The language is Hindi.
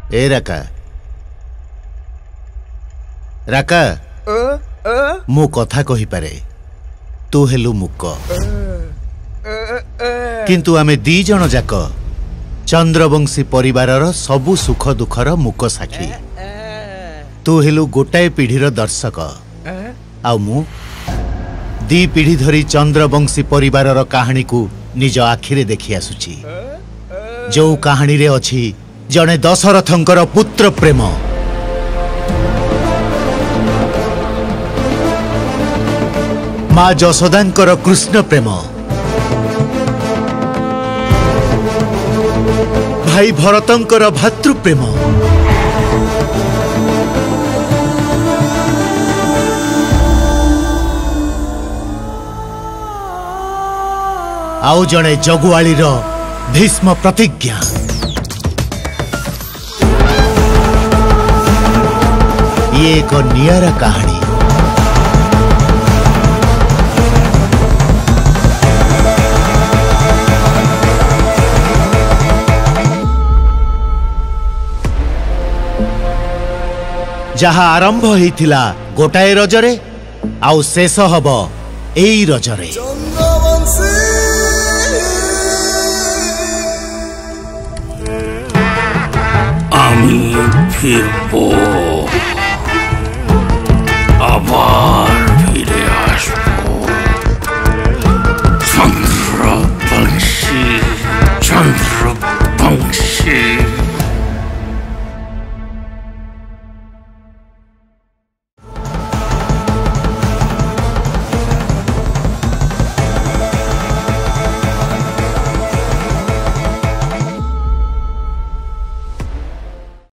ए राका राका मु कथा कहि पारे तू हेलु मुक किंतु आमे दी जण जाक चंद्रवंशी परिवारर सबु सुख दुखर मुक साक्षी। तू हेलु गोटाए पीढ़ीर दर्शक आ मु दी पीढ़ी धरी चंद्रवंशी परिवारर कहानी को निज आखिरे देखि आसुची। जो कहानी रे अछि जणे दशरथंकर पुत्र प्रेम, माँ जशोदांकर कृष्ण प्रेम, भाई भरतंकर भातृप्रेम, आउ जणे जगुआलीर भीष्म प्रतिज्ञा। ये एक नियारा कहानी। जहा आरंभ होइथिला गोटाए रजरे आउ शेष हब एई रजरे। আমি ফিরবো।